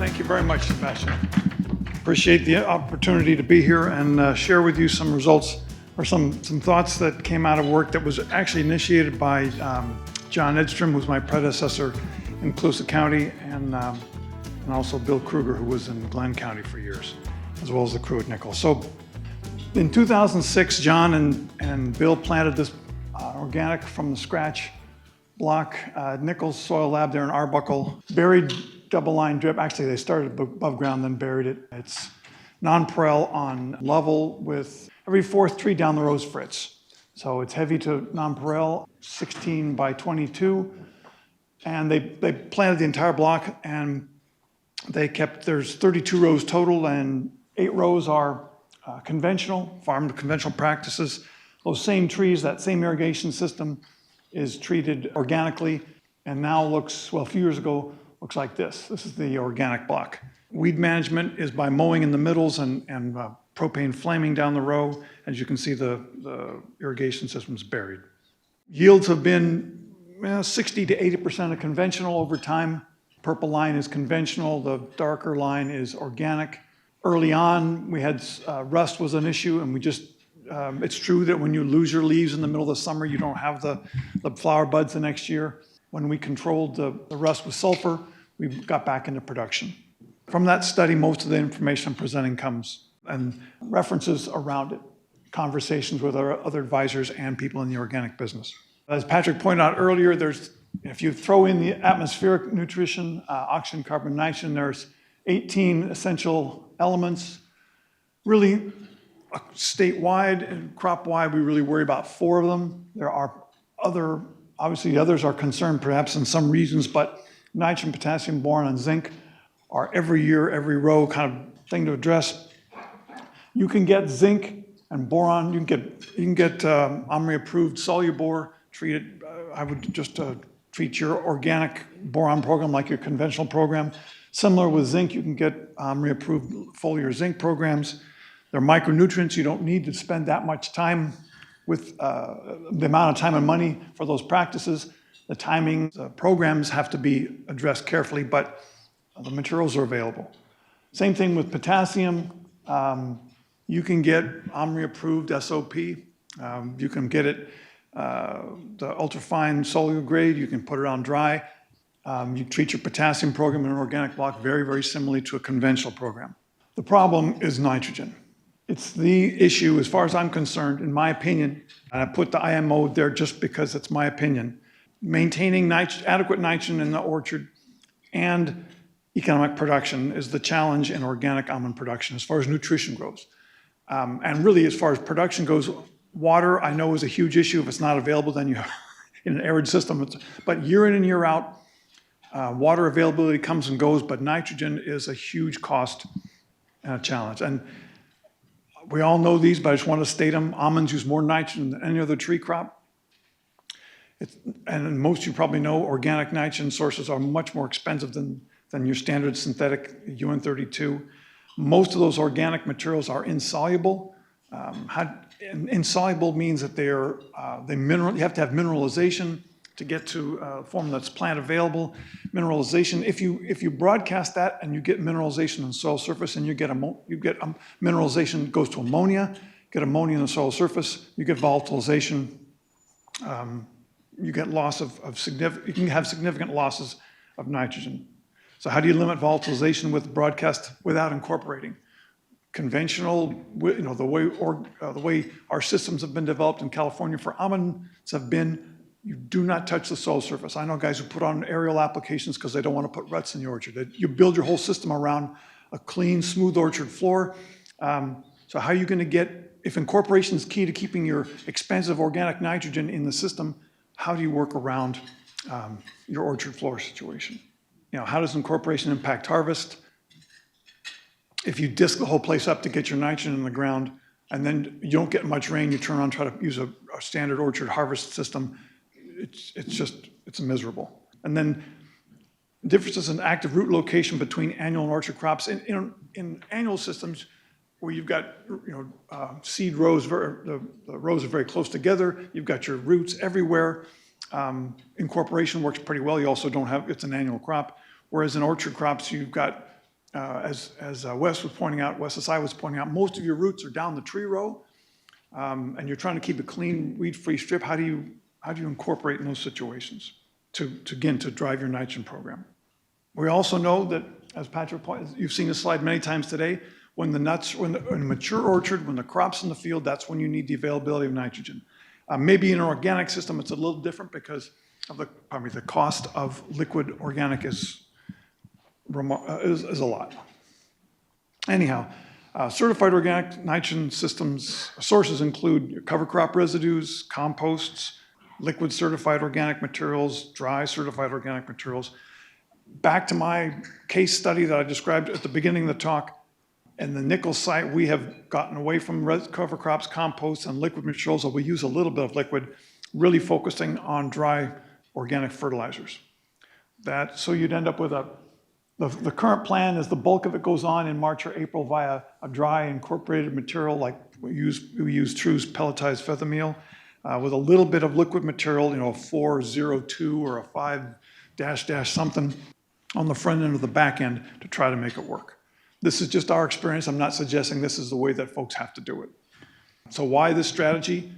Thank you very much, Sebastian. Appreciate the opportunity to be here and share with you some results or some thoughts that came out of work that was actually initiated by John Edstrom, who was my predecessor in Colusa County, and also Bill Kruger, who was in Glenn County for years, as well as the crew at Nichols. So in 2006, John and Bill planted this organic from the scratch block, Nichols Soil Lab there in Arbuckle, buried double line drip. Actually, they started above ground, then buried it. It's nonpareil on level with every fourth tree down the row is Fritz. So it's heavy to nonpareil, 16 by 22. And they planted the entire block, and there's 32 rows total, and 8 rows are conventional, farmed conventional practices. Those same trees, that same irrigation system is treated organically, and now looks, well, a few years ago, looks like this. This is the organic block. Weed management is by mowing in the middles and propane flaming down the row. As you can see, the irrigation system's buried. Yields have been 60 to 80% of conventional over time. Purple line is conventional, the darker line is organic. Early on, we had rust was an issue, and we just, it's true that when you lose your leaves in the middle of the summer, you don't have the flower buds the next year. When we controlled the rust with sulfur, we got back into production. From that study, most of the information I'm presenting comes and references around it, conversations with our other advisors and people in the organic business. As Patrick pointed out earlier, if you throw in the atmospheric nutrition, oxygen, carbon, nitrogen, there's 18 essential elements. Really, statewide and crop-wide, we really worry about 4 of them. There are obviously others are concerned perhaps in some regions, but nitrogen, potassium, boron, and zinc are every year, every row kind of thing to address. You can get zinc and boron, you can get OMRI-approved Solubor treated. I would just treat your organic boron program like your conventional program. Similar with zinc, you can get OMRI-approved foliar zinc programs. They're micronutrients. You don't need to spend that much time with the amount of time and money for those practices. The timing, the programs have to be addressed carefully, but the materials are available. Same thing with potassium. You can get OMRI-approved SOP. You can get it, the ultrafine soluble grade. You can put it on dry. You treat your potassium program in an organic block very, very similarly to a conventional program. The problem is nitrogen. It's the issue, as far as I'm concerned, in my opinion, and I put the IMO there just because it's my opinion. Maintaining adequate nitrogen in the orchard and economic production is the challenge in organic almond production as far as nutrition goes. And really, as far as production goes, water I know is a huge issue. If it's not available, then you have in an arid system. But year in and year out, water availability comes and goes, but nitrogen is a huge cost and a challenge. And we all know these, but I just want to state them. Almonds use more nitrogen than any other tree crop. And most of you probably know organic nitrogen sources are much more expensive than your standard synthetic UN32. Most of those organic materials are insoluble. Insoluble means that you have to have mineralization to get to a form that's plant available. Mineralization, if you broadcast that and you get mineralization in the soil surface and you get mineralization goes to ammonia, get ammonia in the soil surface, you get volatilization, you get loss you can have significant losses of nitrogen. So how do you limit volatilization with broadcast without incorporating? Conventional, the way our systems have been developed in California for almonds have been, you do not touch the soil surface. I know guys who put on aerial applications because they don't want to put ruts in the orchard. You build your whole system around a clean, smooth orchard floor. So how are you going to get, if incorporation is key to keeping your expensive organic nitrogen in the system, how do you work around your orchard floor situation? How does incorporation impact harvest? If you disc the whole place up to get your nitrogen in the ground, and then you don't get much rain, you turn around and try to use a standard orchard harvest system, it's miserable. And then differences in active root location between annual and orchard crops. In annual systems, where you've got seed rows, the rows are very close together, you've got your roots everywhere. Incorporation works pretty well. You also don't have, it's an annual crop. Whereas in orchard crops, you've got as Wes was pointing out, Wes SI was pointing out, most of your roots are down the tree row, and you're trying to keep a clean, weed-free strip. How do you incorporate in those situations to drive your nitrogen program? We also know that, as Patrick pointed, you've seen this slide many times today, when in a mature orchard, when the crop's in the field, that's when you need the availability of nitrogen. Maybe in an organic system, it's a little different because of the cost of liquid organic is a lot. Anyhow, certified organic nitrogen systems sources include cover crop residues, composts, liquid certified organic materials, dry certified organic materials. Back to my case study that I described at the beginning of the talk, in the nickel site, we have gotten away from cover crops, compost, and liquid materials, so we use a little bit of liquid, really focusing on dry organic fertilizers. So you'd end up with the current plan is the bulk of it goes on in March or April via a dry incorporated material like we use True's pelletized feather meal with a little bit of liquid material, a 402 or a 5 - something on the front end or the back end to try to make it work. This is just our experience. I'm not suggesting this is the way that folks have to do it. So why this strategy?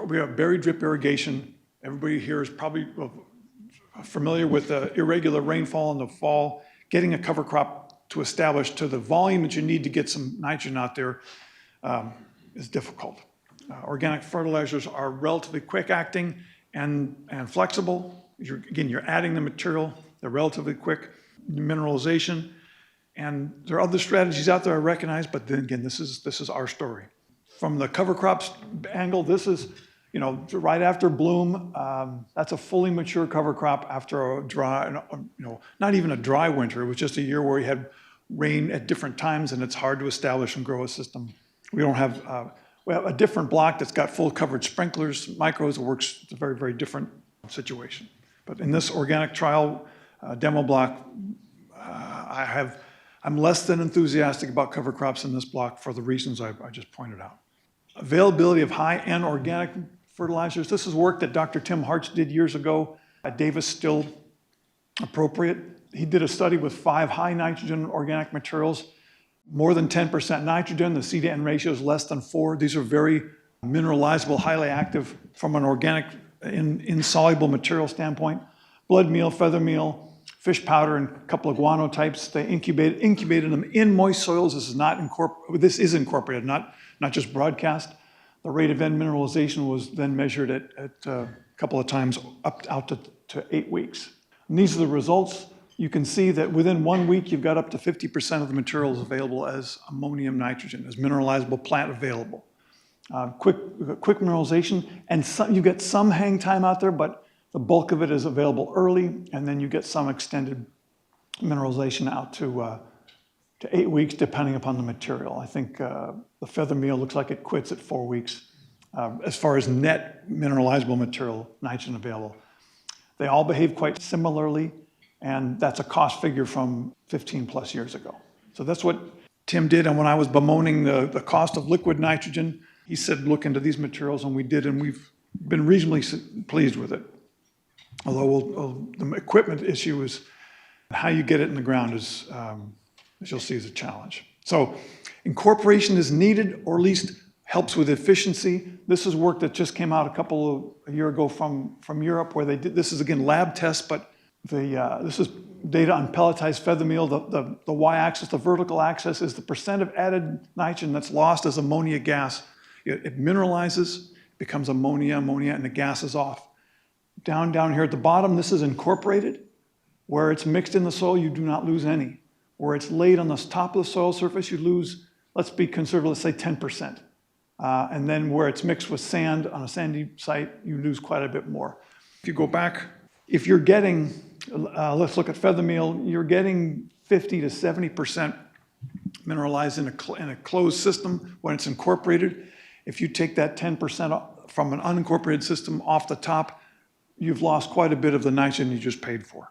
We have buried drip irrigation. Everybody here is probably familiar with the irregular rainfall in the fall. Getting a cover crop to establish to the volume that you need to get some nitrogen out there is difficult. Organic fertilizers are relatively quick acting and flexible. You're adding the material. They're relatively quick mineralization. And there are other strategies out there I recognize, but then again, this is our story. From the cover crops angle, this is, right after bloom. That's a fully mature cover crop after a dry, not even a dry winter. It was just a year where we had rain at different times, and it's hard to establish and grow a system. We have a different block that's got full coverage sprinklers, micros. It works. It's a very, very different situation. But in this organic trial demo block, I'm less than enthusiastic about cover crops in this block for the reasons I just pointed out. Availability of high-end organic fertilizers. This is work that Dr. Tim Hartz did years ago at Davis, still appropriate. He did a study with 5 high nitrogen organic materials, more than 10% nitrogen. The C to N ratio is less than 4. These are very mineralizable, highly active from an organic insoluble material standpoint. Blood meal, feather meal, fish powder, and a couple of guano types. They incubated them in moist soils. This is incorporated, not just broadcast. The rate of end mineralization was then measured at a couple of times out to 8 weeks. And these are the results. You can see that within 1 week, you've got up to 50% of the materials available as ammonium nitrogen, as mineralizable plant available. Quick mineralization, and you get some hang time out there, but the bulk of it is available early, and then you get some extended mineralization out to 8 weeks, depending upon the material. I think the feather meal looks like it quits at 4 weeks as far as net mineralizable material, nitrogen available. They all behave quite similarly, and that's a cost figure from 15 plus years ago. So that's what Tim did, and when I was bemoaning the cost of liquid nitrogen, he said, look into these materials, and we did, and we've been reasonably pleased with it. Although the equipment issue is how you get it in the ground is, as you'll see, is a challenge. So incorporation is needed, or at least helps with efficiency. This is work that just came out a year ago from Europe, where they did, this is again lab tests, but this is data on pelletized feather meal. The y-axis, the vertical axis, is the percent of added nitrogen that's lost as ammonia gas. It mineralizes, becomes ammonia, and the gas is off. Down here at the bottom, this is incorporated. Where it's mixed in the soil, you do not lose any. Where it's laid on the top of the soil surface, you lose, let's be conservative, let's say 10%. And then where it's mixed with sand on a sandy site, you lose quite a bit more. If you go back, if you're getting, let's look at feather meal, you're getting 50 to 70% mineralized in a closed system when it's incorporated. If you take that 10% from an unincorporated system off the top, you've lost quite a bit of the nitrogen you just paid for.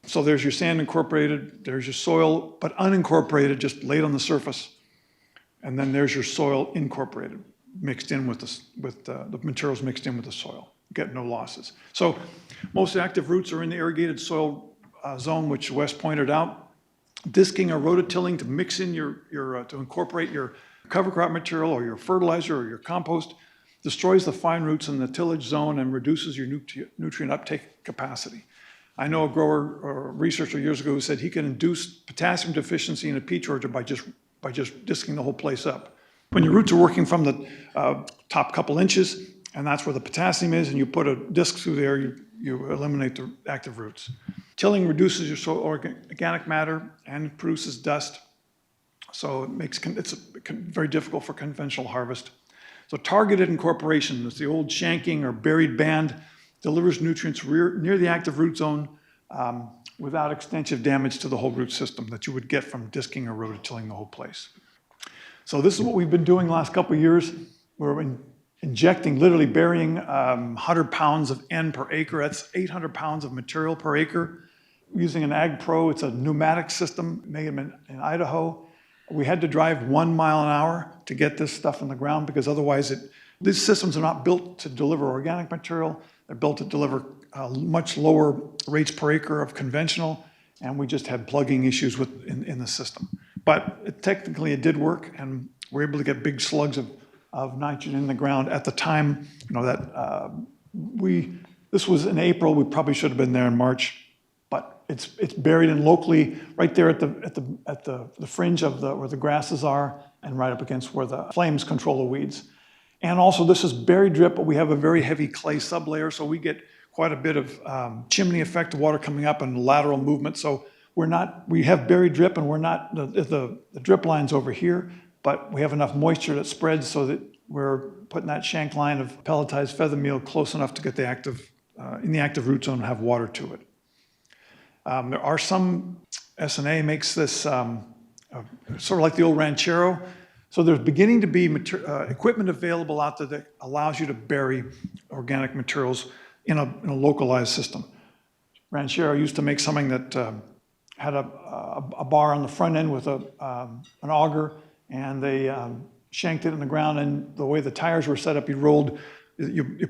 So there's your sand incorporated, there's your soil, but unincorporated, just laid on the surface. And then there's your soil incorporated, mixed in with the materials mixed in with the soil. You get no losses. So most active roots are in the irrigated soil zone, which Wes pointed out. disking or rototilling to mix in to incorporate your cover crop material or your fertilizer or your compost, destroys the fine roots in the tillage zone and reduces your nutrient uptake capacity. I know a grower or a researcher years ago who said he can induce potassium deficiency in a peach orchard by just disking the whole place up. When your roots are working from the top couple inches, and that's where the potassium is, and you put a disc through there, you eliminate the active roots. Tilling reduces your soil organic matter and produces dust, so it's very difficult for conventional harvest. So targeted incorporation, it's the old shanking or buried band, delivers nutrients near the active root zone without extensive damage to the whole root system that you would get from disking or rototilling the whole place. So this is what we've been doing the last couple of years. We're injecting, literally burying 100 pounds of N per acre. That's 800 pounds of material per acre. Using an Ag Pro, it's a pneumatic system made in Idaho. We had to drive 1 mile an hour to get this stuff in the ground because otherwise these systems are not built to deliver organic material. They're built to deliver much lower rates per acre of conventional, and we just had plugging issues in the system. But technically it did work, and we're able to get big slugs of nitrogen in the ground at the time. This was in April. We probably should have been there in March, but it's buried in locally right there at the fringe of where the grasses are, and right up against where the flames control the weeds. And also this is buried drip, but we have a very heavy clay sublayer, so we get quite a bit of chimney effect of water coming up and lateral movement. So we have buried drip, and we're not, the drip line's over here, but we have enough moisture that spreads so that we're putting that shank line of pelletized feather meal close enough to get in the active root zone and have water to it. There are some, SNA makes this sort of like the old Ranchero. So there's beginning to be equipment available out there that allows you to bury organic materials in a localized system. Ranchero used to make something that had a bar on the front end with an auger, and they shanked it in the ground, and the way the tires were set up, you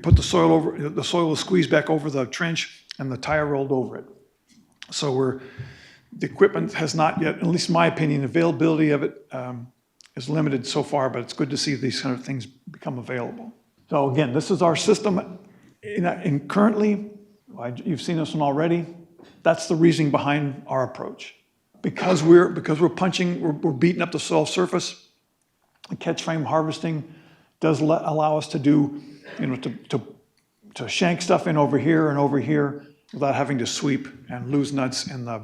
put the soil over, the soil was squeezed back over the trench, and the tire rolled over it. So the equipment has not yet, at least in my opinion, availability of it is limited so far, but it's good to see these kind of things become available. So again, this is our system. Currently, you've seen this one already. That's the reasoning behind our approach. Because we're beating up the soil surface. The catch frame harvesting does allow us to do, to shank stuff in over here and over here without having to sweep and lose nuts in the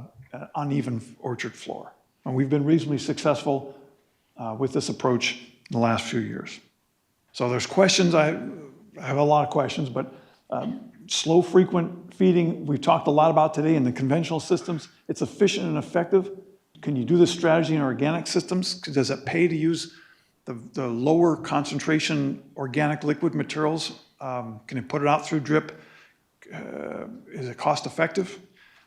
uneven orchard floor. And we've been reasonably successful with this approach in the last few years. So there's questions. I have a lot of questions, but slow, frequent feeding, we've talked a lot about today in the conventional systems. It's efficient and effective. Can you do this strategy in organic systems? Does it pay to use the lower concentration organic liquid materials? Can you put it out through drip? Is it cost effective?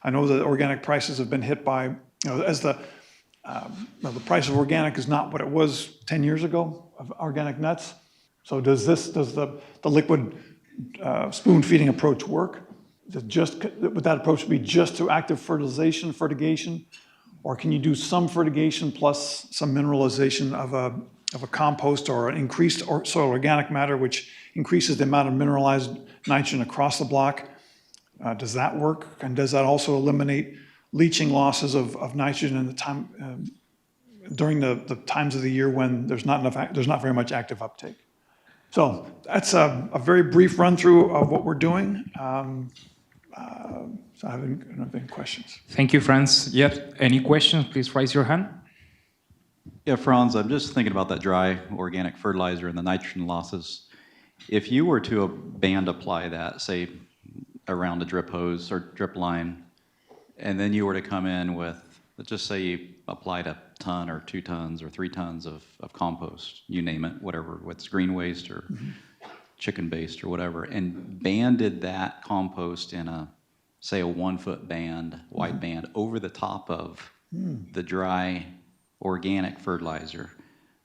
I know that organic prices have been hit by, as the price of organic is not what it was 10 years ago of organic nuts. So does the liquid spoon feeding approach work? Would that approach be just through active fertigation, or can you do some fertigation plus some mineralization of a compost or an increased soil organic matter, which increases the amount of mineralized nitrogen across the block? Does that work? And does that also eliminate leaching losses of nitrogen in the time during the times of the year when there's not very much active uptake? So that's a very brief run through of what we're doing. So I don't have any questions. Thank you, Franz. Yep. Any questions? Please raise your hand. Yeah, Franz, I'm just thinking about that dry organic fertilizer and the nitrogen losses. If you were to band apply that, say, around a drip hose or drip line, and then you were to come in with, let's just say you applied a ton or 2 tons or 3 tons of compost, you name it, whatever, whether it's green waste or chicken based or whatever, and banded that compost in say a 1-foot band, wide band, over the top of the dry organic fertilizer,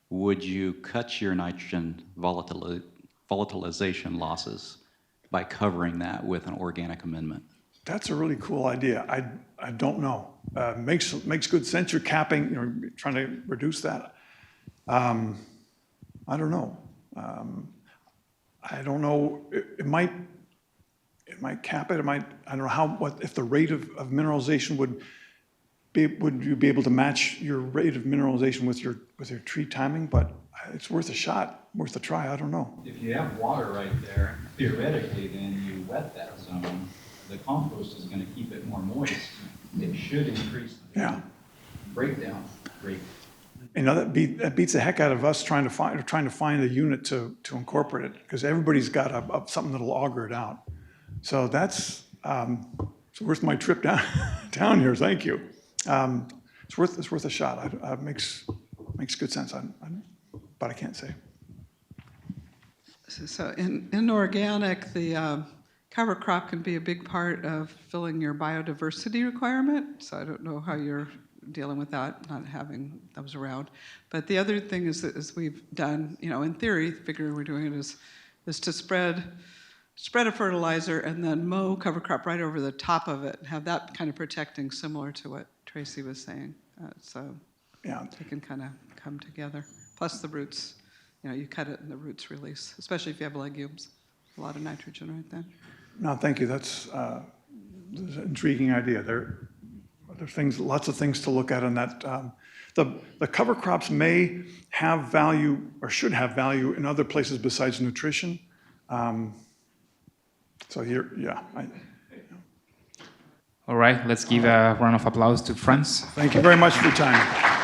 would you cut your nitrogen volatilization losses by covering that with an organic amendment? That's a really cool idea. I don't know. Makes good sense. You're capping, you're trying to reduce that. I don't know. I don't know. It might cap it. It might. I don't know what if the rate of mineralization would you be able to match your rate of mineralization with your tree timing? But it's worth a shot, worth a try. I don't know. If you have water right there, theoretically, then you wet that zone. The compost is going to keep it more moist. It should increase the breakdown rate. You know, that beats the heck out of us trying to find a unit to incorporate it, because everybody's got something that'll auger it out. So that's it's worth my trip down here. Thank you. It's worth a shot. It makes good sense. But I can't say. So in organic, the cover crop can be a big part of filling your biodiversity requirement. So I don't know how you're dealing with that, not having those around. But the other thing is that as we've done, you know, in theory, the figure we're doing it is to spread a fertilizer and then mow cover crop right over the top of it and have that kind of protecting, similar to what Tracy was saying. So they can kind of come together. Plus the roots, you know, you cut it and the roots release, especially if you have legumes. A lot of nitrogen right then. No, thank you. That's an intriguing idea. There's lots of things to look at on that. The cover crops may have value or should have value in other places besides nutrition. So here, All right, let's give a round of applause to Franz. Thank you very much for your time.